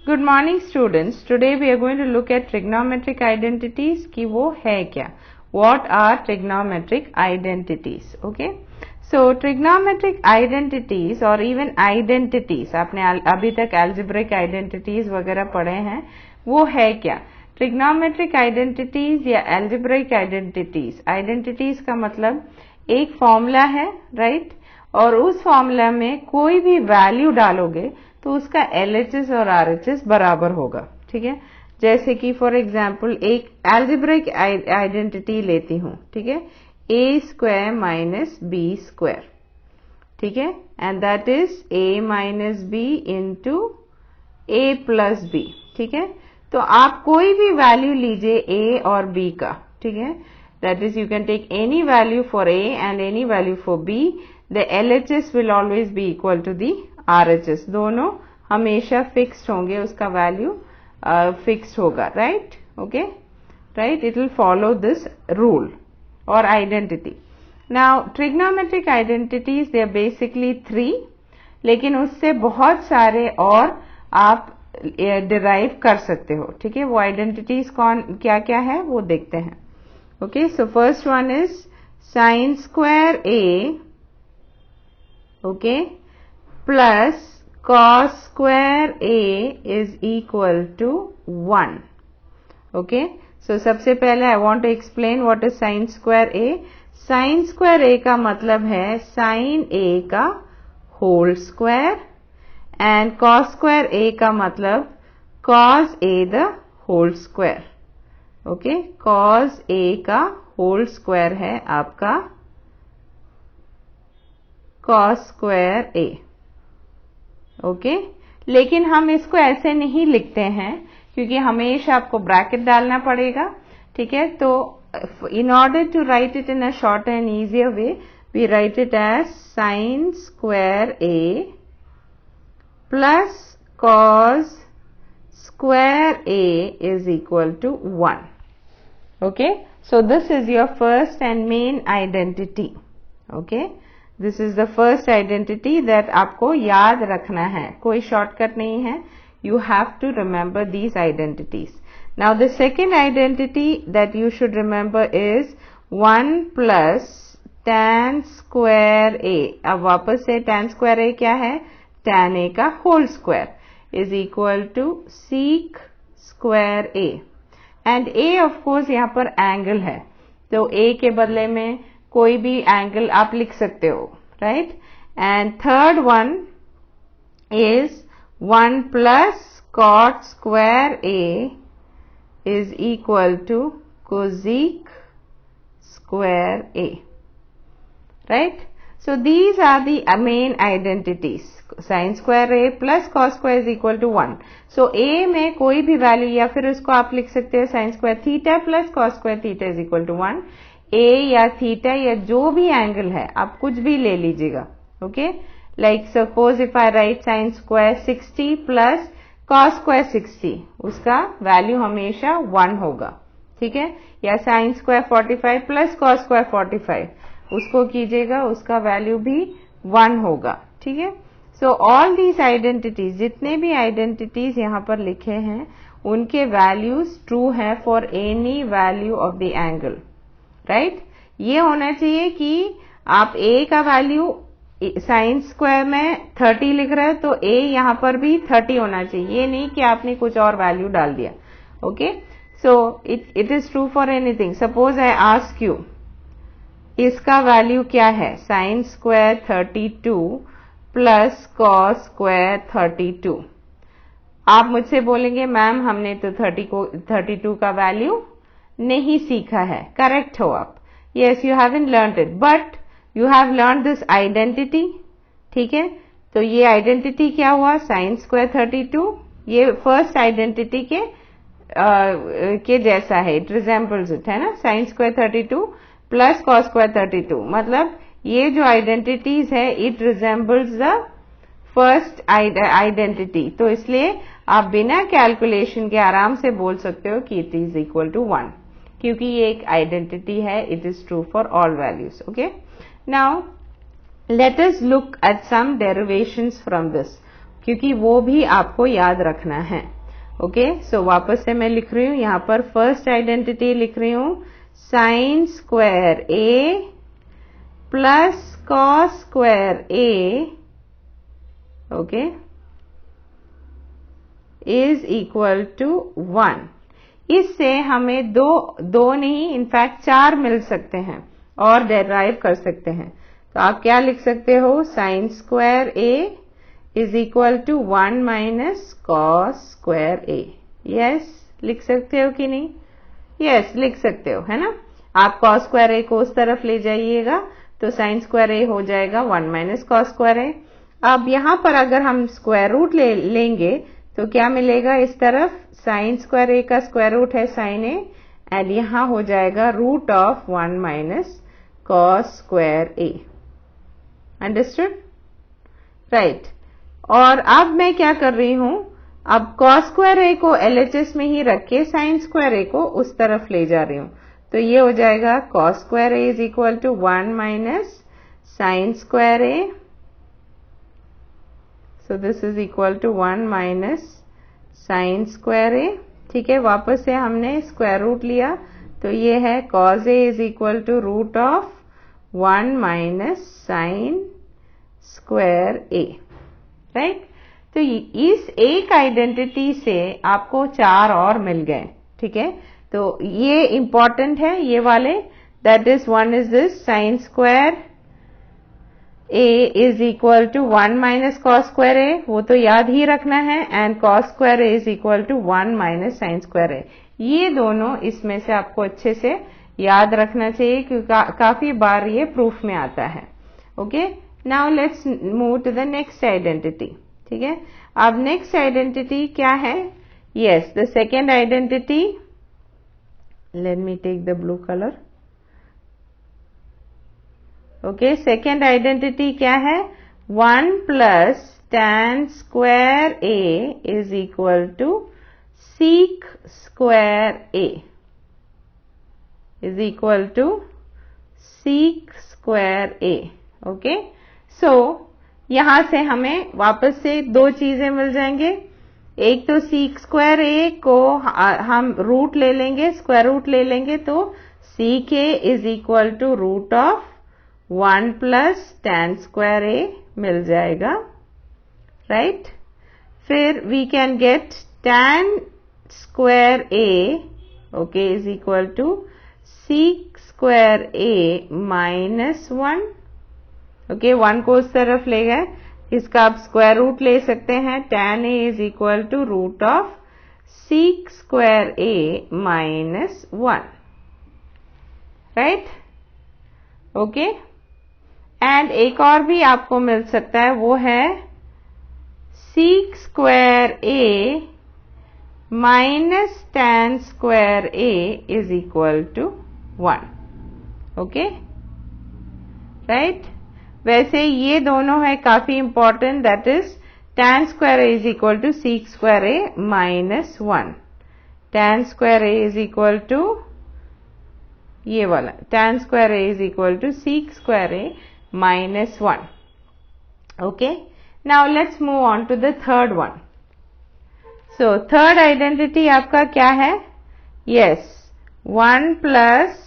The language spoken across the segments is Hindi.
Good morning students, today we are going to look at trigonometric identities कि वो है क्या, what are trigonometric identities. Okay, so trigonometric identities और इवन आइडेंटिटीज, आपने अभी तक एल्जेब्रिक आइडेंटिटीज वगैरह पढ़े हैं, वो है क्या. ट्रिग्नोमेट्रिक आइडेंटिटीज या एल्जेब्रिक आइडेंटिटीज, आइडेंटिटीज का मतलब एक फॉर्मूला है, राइट, और उस फॉर्मूला में कोई भी वैल्यू डालोगे तो उसका LHS और RHS बराबर होगा. ठीक है, जैसे कि फॉर एग्जाम्पल एक एल्जेब्रिक आइडेंटिटी लेती हूं. ठीक है, a square minus b square. ठीक है, and that is a minus b into a plus b. ठीक है, तो आप कोई भी वैल्यू लीजिए a और b का. ठीक है, that is you can take any value for a and any value for b. The LHS will always be equal to the RHS. दोनों हमेशा फिक्स्ड होंगे, उसका वैल्यू फिक्स्ड होगा, right. Okay, right, it will follow this rule और identity. Now trigonometric identities they are basically 3, लेकिन उससे बहुत सारे और आप डिराइव कर सकते हो. ठीक है, वो आइडेंटिटीज कौन क्या क्या है वो देखते हैं. Okay, so first one is sine square a, okay, plus cos square a is equal to 1. Okay, so सबसे पहले I want to explain what is sin square a. sin square a का मतलब है sin a का whole square and cos square a का मतलब cos a the whole square. Okay, cos a का whole square है आपका cos square a. ओके, लेकिन हम इसको ऐसे नहीं लिखते हैं क्योंकि हमेशा आपको ब्रैकेट डालना पड़ेगा. ठीक है, तो in order to write it in a short and easier way we write it as sine square a plus cos square a is equal to 1. Okay, so this is your first and main identity. Okay, this is the first identity that आपको याद रखना है, कोई शॉर्टकट नहीं है. You have to remember these identities. Now the second identity that you should remember is 1 plus tan square a. अब वापस से tan स्क्वायर a क्या है, tan a का whole square is equal to sec square a. And a of course यहाँ पर एंगल है, तो a के बदले में कोई भी एंगल आप लिख सकते हो, right. And third one is 1 plus cot square a is equal to cosec square a, right. So these are the main identities. Sine square a plus cos square is equal to 1. So a में कोई भी वैल्यू या फिर उसको आप लिख सकते हो sine square theta plus cos square theta is equal to 1. a या थीटा या जो भी एंगल है आप कुछ भी ले लीजिएगा. Okay, like suppose if I right sine square 60 plus cos square 60, उसका वैल्यू हमेशा 1 होगा. ठीक है, या sine square 45 plus cos square 45, उसको कीजिएगा, उसका वैल्यू भी 1 होगा. ठीक है, सो ऑल दीज आइडेंटिटीज, जितने भी आइडेंटिटीज यहाँ पर लिखे हैं उनके वैल्यूज ट्रू है for any value of the angle, right. ये होना चाहिए कि आप a का वैल्यू साइन स्क्वायर में 30 लिख रहे हो तो a यहाँ पर भी 30 होना चाहिए, ये नहीं कि आपने कुछ और वैल्यू डाल दिया. Okay, so it is true for anything. Suppose I ask you इसका वैल्यू क्या है, sine square 32 plus cos square 32. आप मुझसे बोलेंगे मैम हमने तो 32 का वैल्यू नहीं सीखा है. करेक्ट हो आप, yes you haven't learned it, but you have learn this identity. ठीक है, तो ये आइडेंटिटी क्या हुआ, साइन स्क्वायर 32, ये फर्स्ट आइडेंटिटी के जैसा है, इट रिजेंबल्स इट, है ना. Sine square 32 plus cos square 32, मतलब ये जो आइडेंटिटीज है it resembles the first identity. तो इसलिए आप बिना कैलकुलेशन के आराम से बोल सकते हो कि इट इज इक्वल टू 1, क्योंकि ये एक आइडेंटिटी है. It is true for all values. Okay, now let us look at some derivations from this, क्योंकि वो भी आपको याद रखना है. ओके, सो वापस से मैं लिख रही हूं, यहां पर फर्स्ट आइडेंटिटी लिख रही हूं, sine square a plus cos square A, okay, is equal to 1। इससे हमें दो नहीं, इनफैक्ट 4 मिल सकते हैं और डेराइव कर सकते हैं। तो आप क्या लिख सकते हो, sine square A is equal to 1 minus cos square a. Yes, लिख सकते हो कि नहीं? यस, लिख सकते हो, है ना। आप कॉस स्क्वायर ए को उस तरफ ले जाइएगा तो साइन स्क्वायर ए हो जाएगा 1 माइनस कॉस स्क्वायर ए। अब यहां पर अगर हम स्क्वायर रूट लेंगे तो क्या मिलेगा, इस तरफ साइन स्क्वायर ए का स्क्वायर रूट है साइन ए, एंड यहां हो जाएगा root of 1 minus cos square a. Understood? Right. और अब मैं क्या कर रही हूं, अब कॉस स्क्वायर ए को एलएचएस में ही रख के साइन स्क्वायर ए को उस तरफ ले जा रही हूं। तो ये हो जाएगा cos square A is equal to 1 minus sine square A. So this is equal to 1 minus sine square A. ठीक है, वापस से हमने स्क्वायर रूट लिया तो ये है cos a is equal to root of 1 minus sine square a. Right, तो इस एक आइडेंटिटी से आपको 4 और मिल गए। ठीक है, तो ये इंपॉर्टेंट है, ये वाले, that is one is this sine square A is equal to 1 minus cos square A, वो तो याद ही रखना है, and cos square A is equal to 1 minus sine square A. ये दोनों इसमें से आपको अच्छे से याद रखना चाहिए क्योंकि काफी बार ये प्रूफ में आता है। Okay, now let's move to the next identity. ठीक है, अब नेक्स्ट आइडेंटिटी क्या है? Yes, the second identity, let me take the blue colour. Okay, second identity क्या है? 1 plus tan square A is equal to sec square A is equal to sec square A. Okay, so यहां से हमें वापस से 2 चीजें मिल जाएंगे। एक तो सीक स्क्वायर ए को हम रूट ले लेंगे, स्क्वायर रूट ले लेंगे, तो sec A is equal to root of 1 plus tan square A मिल जाएगा। राइट, फिर we can get tan square A, okay, is equal to sec square A minus 1। Okay, 1 को उस तरफ ले गए, इसका आप स्क्वायर रूट ले सकते हैं, tan a is equal to root of sec square A minus 1। Right, okay, and एक और भी आपको मिल सकता है, वो है sec square A minus tan square A is equal to 1। Okay, right, वैसे ये दोनों है काफी important, that is tan square A is equal to sec square A minus 1। tan square A is equal to ये वाला, tan square A is equal to sec square A minus 1। Okay, now let's move on to the third one. So third identity आपका क्या है? यस, 1 प्लस,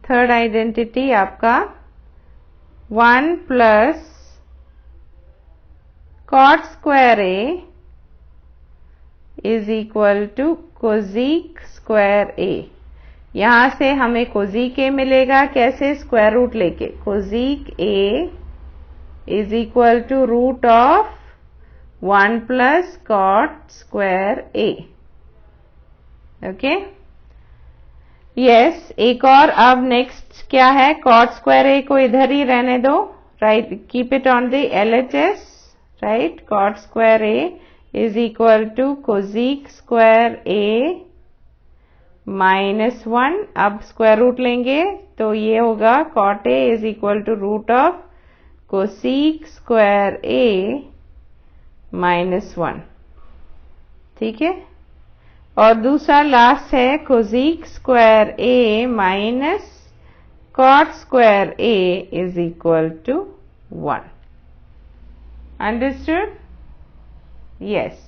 थर्ड आइडेंटिटी आपका 1 plus cot square A is equal to cosec square A. यहां से हमें कोजीक ए मिलेगा, कैसे? स्क्वायर रूट लेके। Cosec A is equal to root of 1 plus cot square A. Okay, yes, एक और, अब नेक्स्ट क्या है? कॉट स्क्वायर ए को इधर ही रहने दो, right, keep it on the LHS, right. Cot square A is equal to cosec square A minus 1। अब स्क्वायर रूट लेंगे तो ये होगा cot A is equal to root of cosec square A minus 1। ठीक है, और दूसरा लास्ट है cosec square A minus cot square A is equal to 1। Understood? Yes.